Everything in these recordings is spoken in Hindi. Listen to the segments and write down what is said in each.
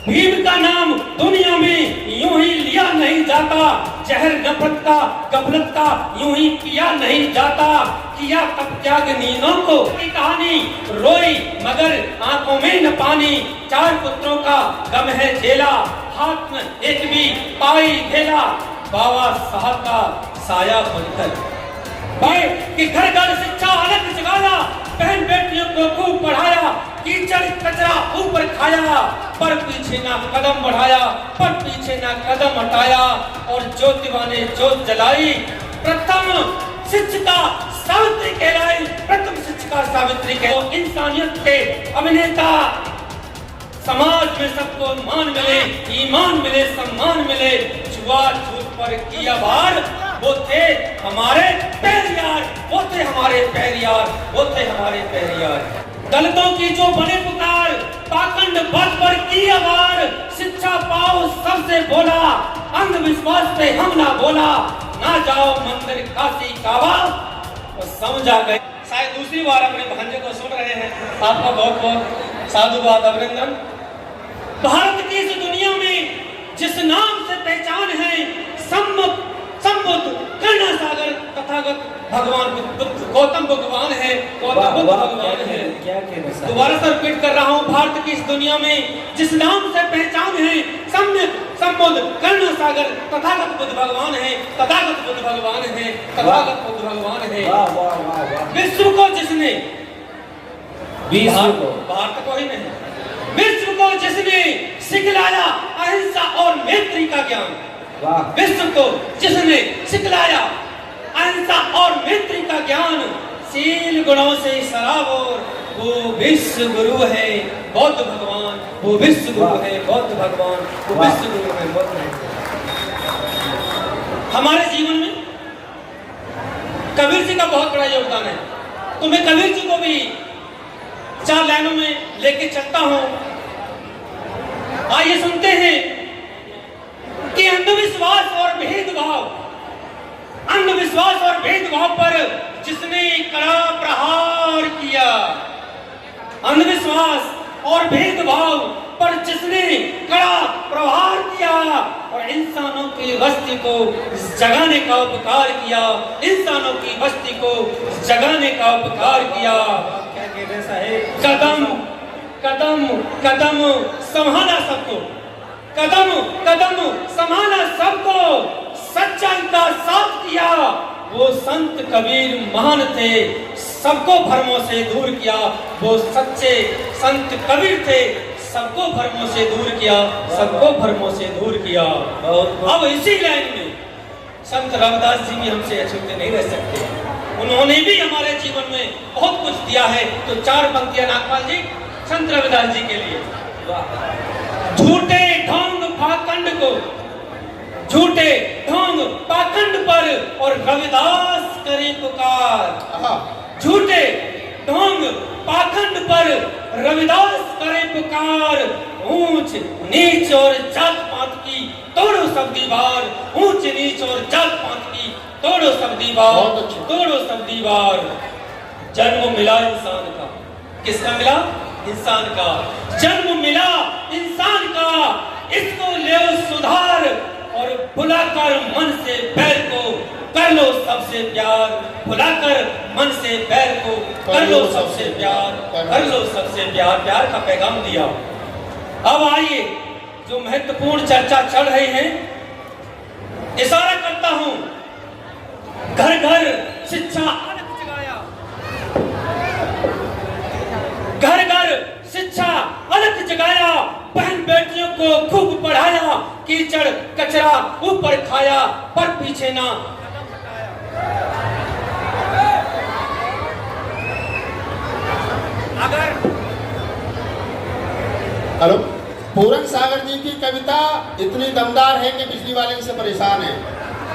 भीम का नाम दुनिया में यूं ही लिया नहीं जाता, जहर नफरत का गफलत का यूं ही किया नहीं जाता। किया तब त्याग नींदों को की कहानी, रोई मगर आंखों में न पानी। चार पुत्रों का गम है झेला, हाथ में एक भी पाई घेला। बाबा साहब का साया बनकर कि घर घर शिक्षा अलग जगाया, बहन बेटियों को खूब पढ़ाया। कीचड़ कचरा ऊपर खाया, पर पीछे ना कदम बढ़ाया, पर पीछे ना कदम हटाया। और ज्योतिबा ने ज्योत जलाई, प्रथम शिक्षिका सावित्री कहलाई। प्रथम शिक्षिका सावित्री के इंसानियत के अभिनेता। समाज में सबको मान मिले, ईमान मिले, सम्मान मिले। छुआछूत पर किया भार, वो थे हमारे पेरियार, वो थे हमारे पेरियार, वो थे हमारे पेरियार। दलितों की जो बने पुकार, पाखंड बद पर की आवार। शिक्षा पाओ सबसे बोला, अंधविश्वास पे हम ना बोला। ना जाओ मंदिर काशी काबा, और समझा गए। शायद दूसरी बार अपने भांजे को सुन रहे हैं, आपका बहुत बहुत साधुवाद, अभिनंदन। भारत की इस दुनिया में जिस नाम से पहचान है, संबुद्ध, करुणा सागर, तथागत भगवान बुद्ध, गौतम भगवान है, गौतम बुद्ध भगवान है। दोबारा से रिपीट कर रहा हूँ, भारत की इस दुनिया में जिस नाम से पहचान है, संबुद्ध, करुणा सागर, तथागत बुद्ध भगवान है, तथागत बुद्ध भगवान है, तथागत बुद्ध भगवान है। विश्व को जिसने, भारत को ही नहीं, विश्व को जिसने सिखलाया अहिंसा और मैत्री का ज्ञान, विश्व को जिसने सिखलाया अहिंसा और मैत्री का ज्ञान। शील गुणों से सराबोर, वो विश्व गुरु है बौद्ध भगवान। वो विश्व गुरु है बौद्ध भगवान, वो विश्व गुरु है बौद्ध भगवान। हमारे जीवन में कबीर जी का बहुत बड़ा योगदान है। तो मैं कबीर जी को भी चार लाइनों में लेके चलता हूं। आइए सुनते हैं कि अंधविश्वास और भेदभाव, अंधविश्वास और भेदभाव पर जिसने कड़ा प्रहार किया, अंधविश्वास और भेदभाव पर जिसने कड़ा प्रहार किया और इंसानों की बस्ती को जगाने का उपकार किया, इंसानों की बस्ती को जगाने का उपकार किया। क्या कहते हैं, कदम कदम कदम संभाला सबको, कदम कदम संभाला सबको, सच्चाई का साथ किया। वो संत कबीर महान थे, सबको भ्रमों से दूर किया। वो सच्चे संत कबीर थे, सबको भ्रमों से दूर किया, सबको भ्रमों से दूर किया। अब इसी लाइन में संत रविदास जी भी हमसे अछूते नहीं रह सकते। उन्होंने भी हमारे जीवन में बहुत कुछ दिया है। तो चार पंक्तियां नागपाल जी संत रविदास जी के लिए। झूठे ढोंग पाखंड को, झूठे ढोंग पाखंड पर और रविदास करे पुकार। झूठे ढोंग पाखंड पर रविदास करे पुकार। ऊंच नीच और जात पात की तोड़ो सब दीवार, ऊंच नीच और जात पात की तोड़ो सब दीवार, तोड़ो सब दीवार। जन्म मिला इंसान का, किसका मिला? इंसान का जन्म मिला, इंसान का। इसको ले सुधार और भुलाकर मन से बैर को कर लो सबसे प्यार। भुलाकर मन से बैर को कर लो सबसे प्यार, कर लो सबसे प्यार। प्यार का पैगाम दिया। अब आइए जो महत्वपूर्ण चर्चा चल रही है, इशारा करता हूं, घर घर शिक्षा अलग जगाया, घर घर शिक्षा अलग जगाया। बहन बेटियों को खूब पढ़ाया, कीचड़ कचरा ऊपर खाया, पर पीछे ना कदम हटाया। अगर हेलो, पूरन सागर जी की कविता इतनी दमदार है कि बिजली वाले इनसे परेशान है।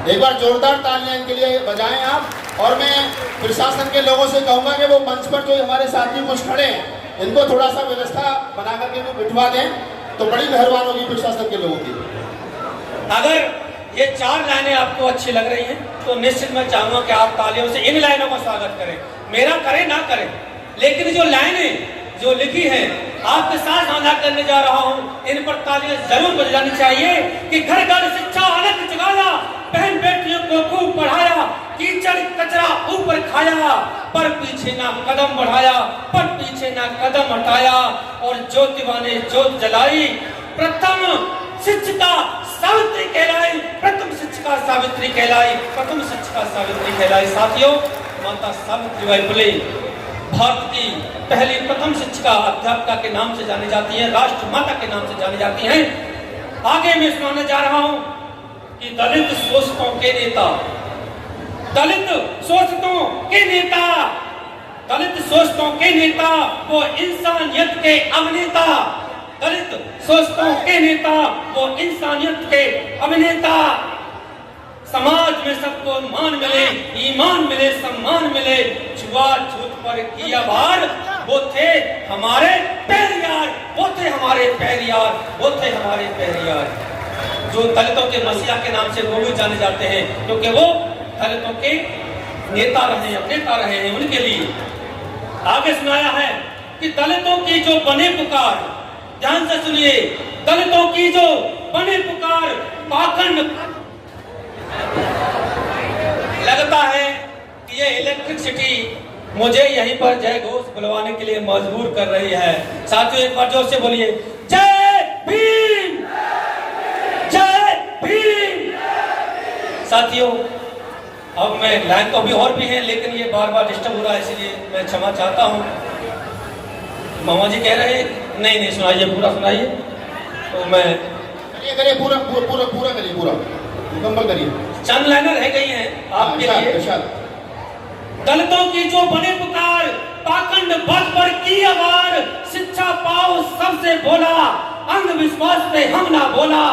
एक बार जोरदार तालियां इनके लिए बजाएं आप। और मैं प्रशासन के लोगों से कहूंगा कि वो मंच पर जो हमारे साथी कुछ खड़े हैं, इनको थोड़ा सा व्यवस्था बना करके वो बिठवा दें तो बड़ी मेहरबानी होगी प्रशासन के लोगों की। अगर ये चार लाइनें आपको अच्छी लग रही हैं तो निश्चित मैं चाहूंगा कि आप तालियों से इन लाइनों का स्वागत करें। मेरा करें ना करें, लेकिन जो लाइनें जो लिखी है आपके साथ साझा करने जा रहा हूँ। इन पर तालियां जरूर बजानी चाहिए कि घर घर शिक्षा अलग जगाया, बहन बेटियों को खूब पढ़ाया, कीचड़ कचरा ऊपर खाया, पर पीछे ना कदम बढ़ाया, पर पीछे ना कदम हटाया, और ज्योतिबा ने ज्योत जलाई। प्रथम शिक्षिका सावित्री कहलाई, प्रथम शिक्षिका सावित्री कहलाई, प्रथम शिक्षिका सावित्री कहलाई। साथियों, माता सावित्रीबाई फुले भारत की पहली प्रथम शिक्षिका अध्यापिका के नाम से जानी जाती हैं, राष्ट्रमाता के नाम से जानी जाती हैं। आगे मैं सुनाने जा रहा हूं कि दलित शोषकों के नेता, दलित शोषकों के नेता, दलित शोषकों के नेता, वो इंसानियत के अभिनेता, दलित शोषकों के नेता, वो इंसानियत के अभिनेता। समाज में सबको मान मिले, ईमान मिले, सम्मान मिले, छुआछूत पर किया वार, वो थे हमारे पेरियार, वो थे हमारे पेरियार, वो थे हमारे पेरियार। जो दलितों के मसीहा के नाम से वो भी जाने जाते हैं, क्योंकि वो दलितों के नेता रहे हैं, नेता रहे हैं। उनके लिए आगे सुनाया है कि दलितों की जो बने पुकार, ध्यान से सुनिए, दलितों की जो बने पुकार, पाखंड। लगता है कि ये इलेक्ट्रिसिटी मुझे यहीं पर जय घोष बुलवाने के लिए मजबूर कर रही है। साथियों, एक बार जोर से बोलिए, जय भीम, जय भीम। साथियों, अब मैं लाइन तो अभी और भी है, लेकिन ये बार बार डिस्टर्ब हो रहा है, इसलिए मैं क्षमा चाहता हूँ। मामा जी कह रहे हैं नहीं नहीं सुनाइए, पूरा सुनाइए। तो मैं करिए पूरा पूरा पूरा करिए, पूरा मुकम्मल करिए। चंद लाइनें रह गई हैं आपके लिए। दलितों की जो बने पुकार, पाखंड बद पर की आवार, शिक्षा पाओ सबसे बोला, अंधविश्वास पे हम ना बोला,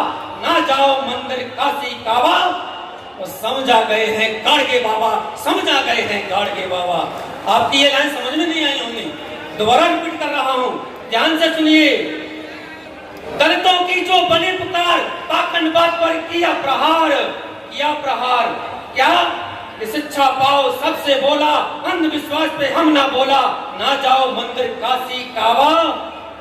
ना जाओ मंदिर काशी काबा, वो समझा गए हैं गाड़गे बाबा, समझा गए हैं गाड़गे बाबा। आपकी ये लाइन समझ में नहीं आई होंगी, दोबारा रिपीट कर रहा हूं, ध्यान से सुनिए। दलितों की जो बने पुकार, पाखंडवाद पर किया प्रहार, किया प्रहार। क्या? शिक्षा पाओ सबसे बोला, अंधविश्वास पे हम ना बोला, ना जाओ मंदिर काशी काबा,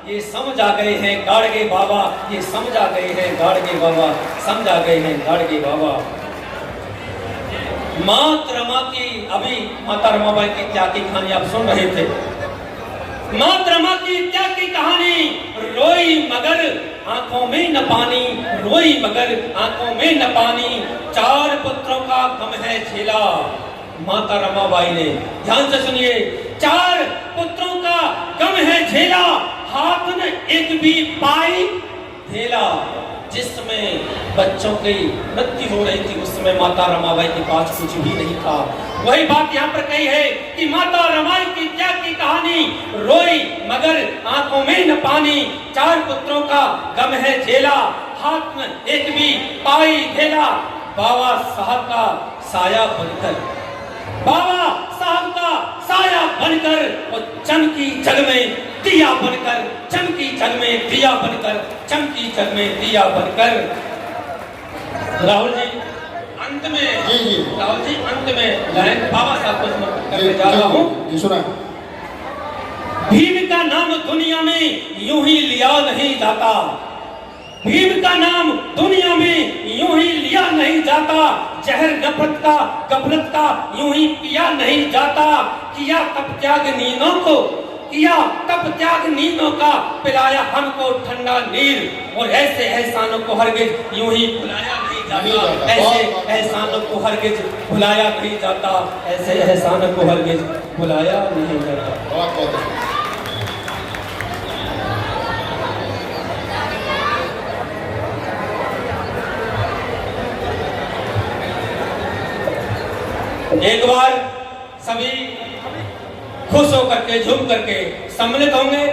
ये समझा गए हैं गाड़गे बाबा, ये समझा गए हैं गाड़गे बाबा, समझा गए हैं गाड़गे बाबा। माता रमा की, अभी माता रमाबाई की त्याग की कहानी आप सुन रहे थे। माता रमा की त्याग की कहानी, रोई मगर आंखों में न पानी, रोई मगर आंखों में न पानी, 4 पुत्रों का गम है झेला माता रमाबाई ने। ध्यान से सुनिए, 4 पुत्रों का गम है झेला, हाथ ने एक भी पाई धेला। जिस समय बच्चों की मृत्यु हो रही थी, उस समय माता रमाबाई के पास कुछ भी नहीं था। वही बात यहाँ पर कही है कि माता रमाबाई की त्याग की कहानी, रोई मगर आंखों में न पानी, 4 पुत्रों का गम है झेला, हाथ में एक भी पाई धेला। बाबा साहब का साया बनकर, बाबा साहब का साया बनकर, वो चमकी जग में दिया बनकर, चमकी जग में दिया बनकर, चमकी जग में दिया बनकर। राहुल जी अंत में, राहुल जी अंत में लाइन बाबा साहब को समर्पित करने जा रहा हूँ। भीम का नाम दुनिया में यूं ही लिया नहीं जाता, भीम का नाम दुनिया में यूं ही लिया नहीं जाता, जहर नफरत का गफलत का यूं ही पिया नहीं जाता, किया तप त्याग नींदों को, किया तप त्याग नींदों का, पिलाया हमको ठंडा नीर, और ऐसे एहसानों को हरगिज यूं ही भुलाया नहीं जाता, ऐसे एहसानों को हरगिज भुलाया नहीं जाता, ऐसे एहसानों को हरगिज भुलाया नहीं जाता। एक बार सभी खुश होकर के, झूम करके सम्मिलित होंगे।